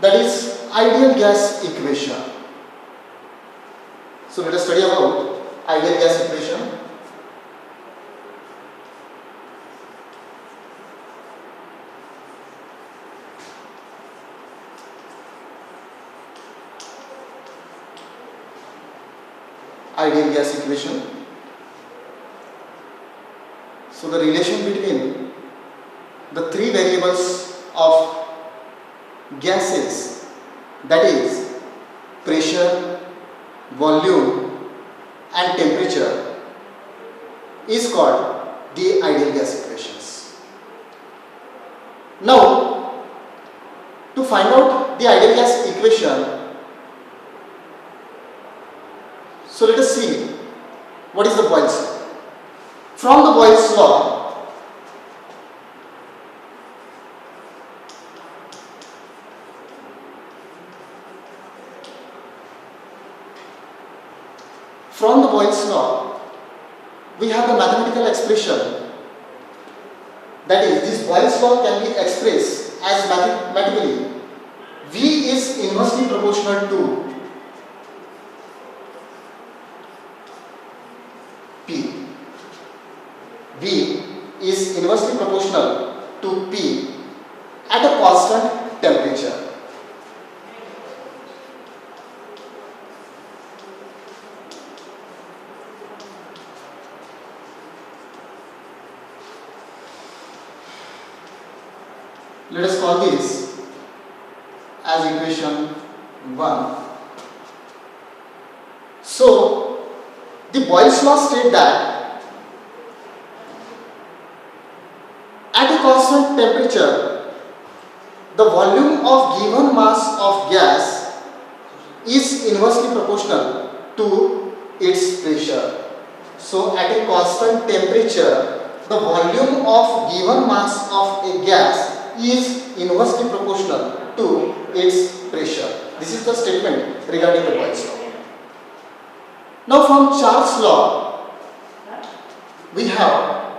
that is ideal gas equation. So let us study about ideal gas equation. Ideal gas equation. So the relation between the three variables of gases, that is pressure, volume and temperature, is called the ideal gas equations. Now, to find out the ideal gas equation, so let us see what is the Boyle's law. From the Boyle's law, we have the mathematical expression, that is, this Boyle's law can be expressed as mathematically V is inversely proportional to P. V is inversely proportional to P at a constant temperature. Let us call this as equation 1. So, the Boyle's law states that at a constant temperature, the volume of given mass of gas is inversely proportional to its pressure. So, at a constant temperature, the volume of given mass of a gas is inversely proportional to its pressure. This is the statement regarding the Boyle's law. Now from Charles' law, we have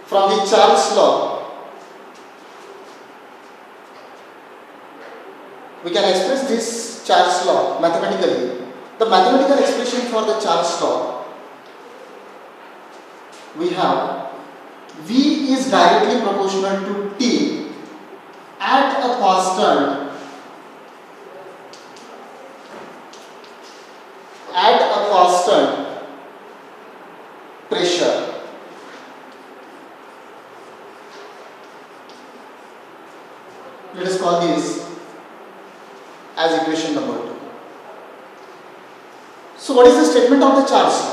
from the Charles' law, we can express this Charles' law mathematically. The mathematical expression for the Charles' law, we have V is directly proportional to T at a constant pressure. Let us call this as equation number 2. So what is the statement of the Charles' law?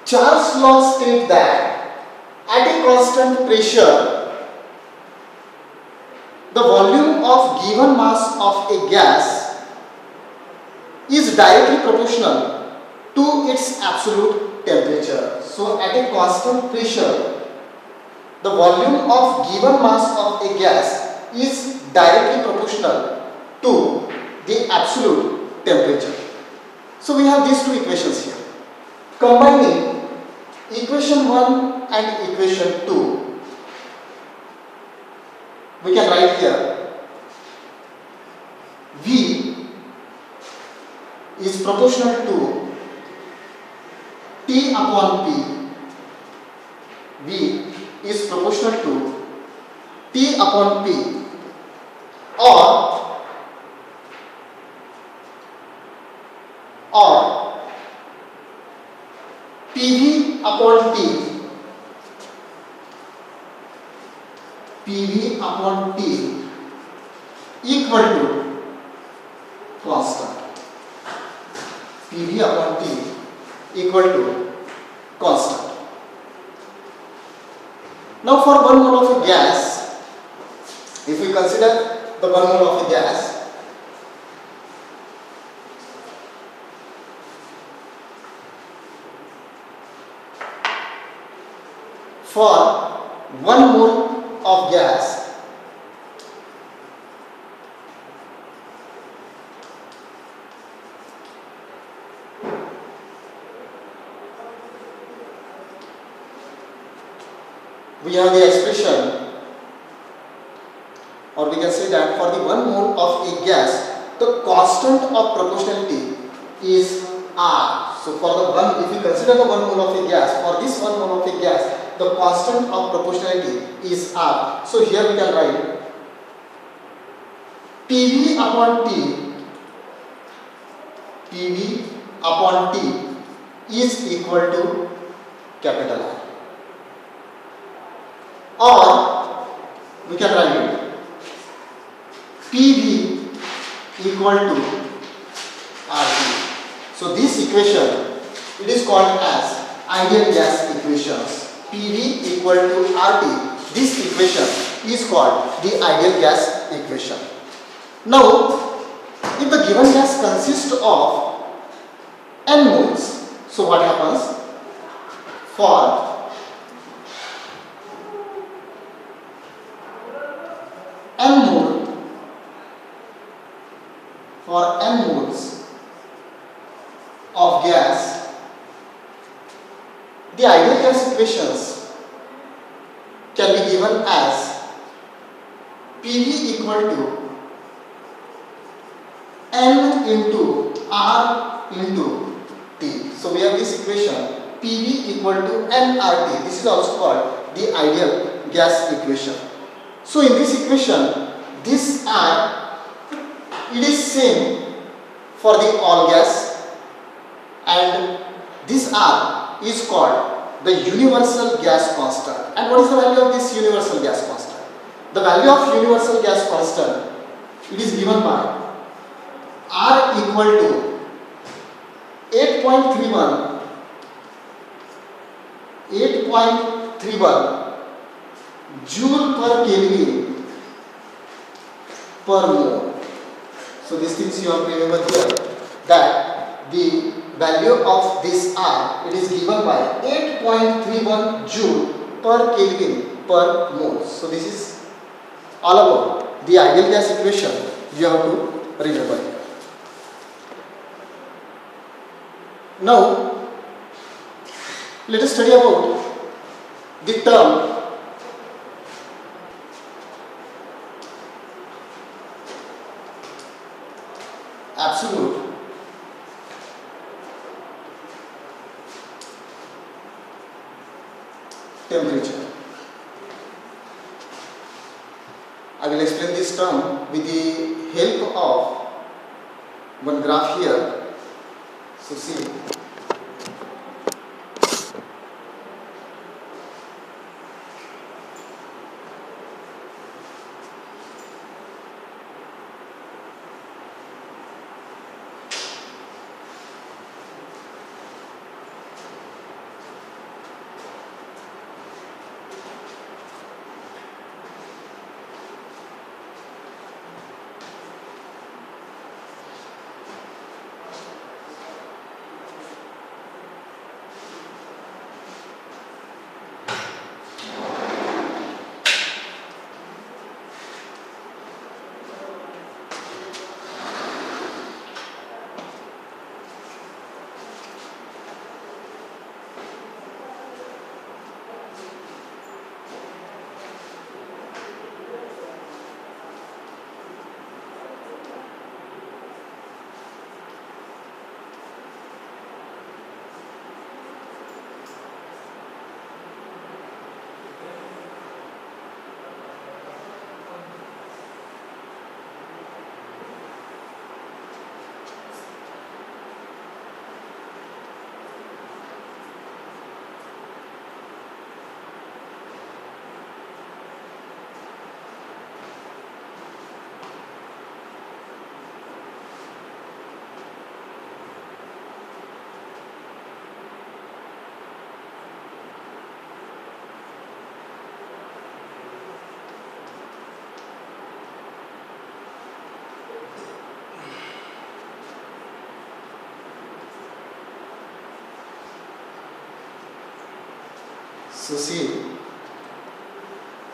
Charles' law states that at a constant pressure, the volume of given mass of a gas is directly proportional to its absolute temperature. So at a constant pressure, the volume of given mass of a gas is directly proportional to the absolute temperature. So we have these two equations here. Combining equation 1 and equation 2, we can write here V is proportional to T upon P. V is proportional to T upon P, or PV upon T. PV upon T equal to constant. PV upon T equal to constant. Now for 1 mole of a gas, if we consider the 1 mole of a gas, for 1 mole of gas, we have the expression, or we can say that for the 1 mole of a gas, the constant of proportionality is R. So for the one, if you consider the 1 mole of a gas, for this 1 mole of a gas, the constant of proportionality is R. So here we can write PV upon T, PV upon T is equal to capital R. Or we can write PV equal to RT. So this equation, it is called as ideal gas equations. PV equal to RT. This equation is called the ideal gas equation. Now, if the given gas consists of n moles, so what happens? For n moles of gas, the ideal gas equations can be given as PV equal to N into R into T. So we have this equation PV equal to nRT. This is also called the ideal gas equation. So in this equation, this R, it is same for the all gas, and this R is called the universal gas constant. And what is the value of this universal gas constant? The value of universal gas constant, it is given by R equal to 8.31 joule per Kelvin per mole. So these things you have to remember here, that the value of this R, it is given by 8.31 joule per Kelvin per mole. So this is all about the ideal gas equation you have to remember here. Now, let us study about the term absolute temperature. I will explain this term with the help of one graph here. So see,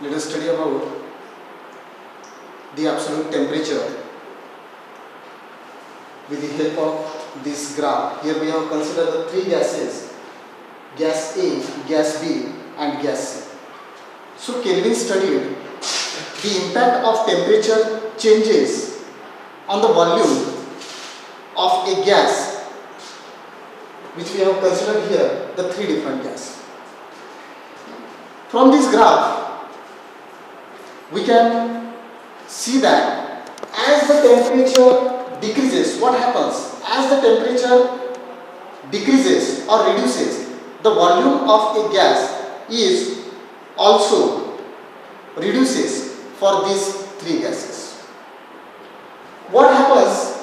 let us study about the absolute temperature with the help of this graph. Here we have considered the three gases, gas A, gas B and gas C. So Kelvin studied the impact of temperature changes on the volume of a gas, which we have considered here, the three different gases. From this graph, we can see that as the temperature decreases, what happens? As the temperature decreases or reduces, the volume of a gas is also reduces for these three gases. What happens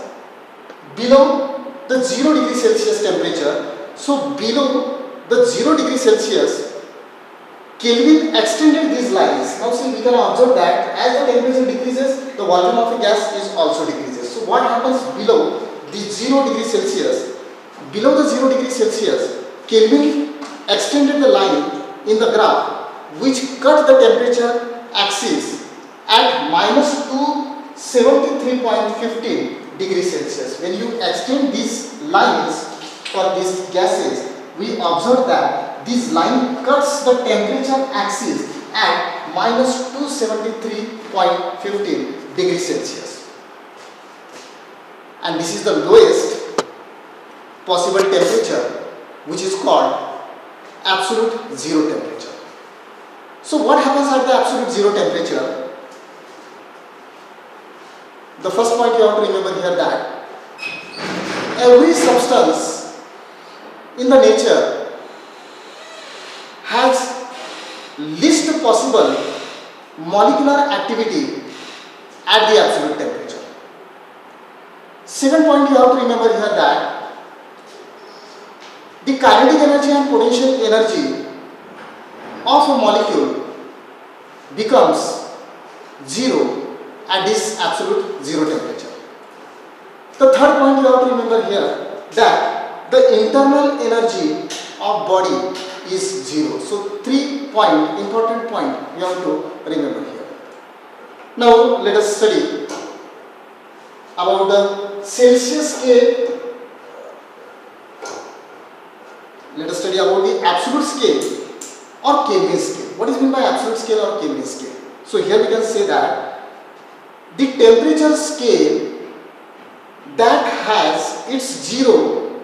below the 0 degree Celsius temperature? So below the 0 degree Celsius, Kelvin extended these lines. Now see, we can observe that as the temperature decreases, the volume of a gas is also decreases. So what happens below the 0 degree Celsius? Below the 0 degree Celsius, Kelvin extended the line in the graph which cut the temperature axis at minus 273.15 degrees Celsius. When you extend these lines for these gases, we observe that this line cuts the temperature axis at minus 273.15 degrees Celsius. And this is the lowest possible temperature, which is called absolute zero temperature. So what happens at the absolute zero temperature? The first point you have to remember here that every substance in the nature has least possible molecular activity at the absolute temperature. Second point you have to remember here that the kinetic energy and potential energy of a molecule becomes zero at this absolute zero temperature. The third point you have to remember here that the internal energy of body is zero. So 3 important point you have to remember here. Now let us study about the Celsius scale. Let us study about the absolute scale or Kelvin scale. What is meant by absolute scale or Kelvin scale? So here we can say that the temperature scale that has its zero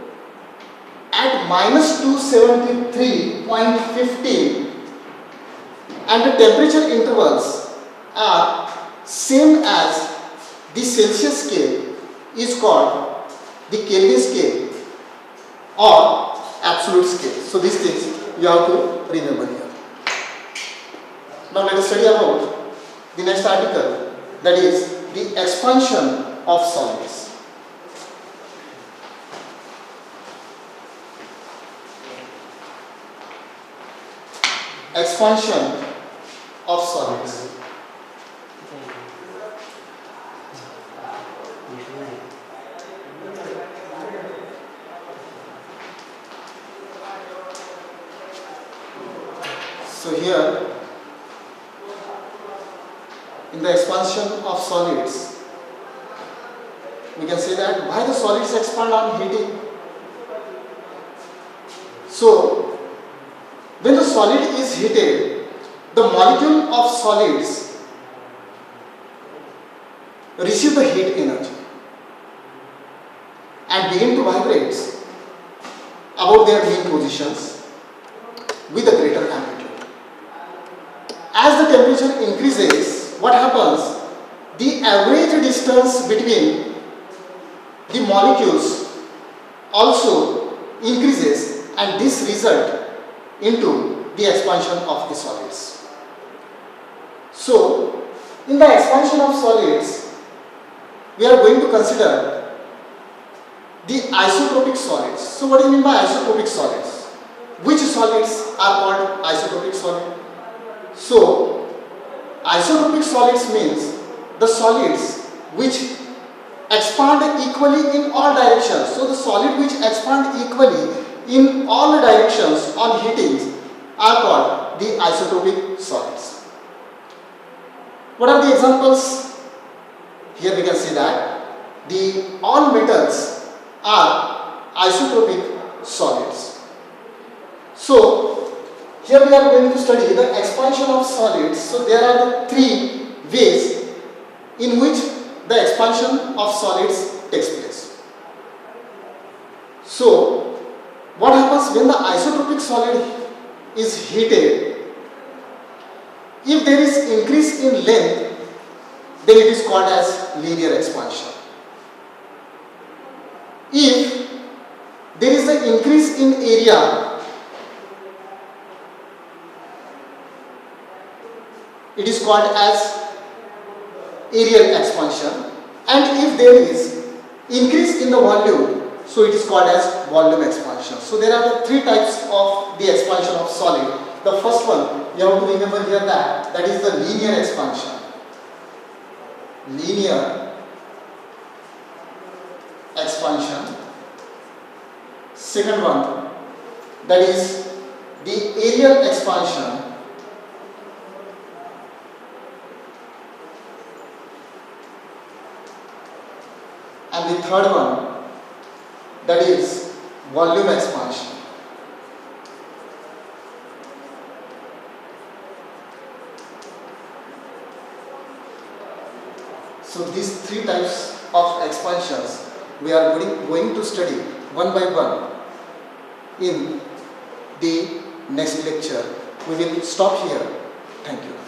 at minus 273.15 and the temperature intervals are same as the Celsius scale is called the Kelvin scale or absolute scale. So these things you have to remember here. Now let us study about the next article, that is the expansion of solids. Expansion of solids. So here in the expansion of solids, we can say that why the solids expand on heating. So when the solid is heated, the molecule of solids receive the heat energy and begin to vibrate about their mean positions with a greater amplitude. As the temperature increases, what happens? The average distance between the molecules also increases, and this results into the expansion of the solids. So, in the expansion of solids, we are going to consider the isotropic solids. So, what do you mean by isotropic solids? Which solids are called isotropic solids? So, isotropic solids means the solids which expand equally in all directions. So, the solid which expand equally in all directions on heating are called the isotropic solids. What are the examples? Here we can see that all metals are isotropic solids. So, Here we are going to study the expansion of solids. So there are the three ways in which the expansion of solids takes place. So what happens when the isotropic solid is heated? If there is increase in length, then it is called as linear expansion. If there is an increase in area, it is called as areal expansion, and if there is increase in the volume, so it is called as volume expansion. So there are the three types of the expansion of solid. The first one, you have to remember here that is the linear expansion. Linear expansion. Second one, that is the areal expansion. And the third one, that is volume expansion. So these three types of expansions we are going to study one by one in the next lecture. We will stop here. Thank you.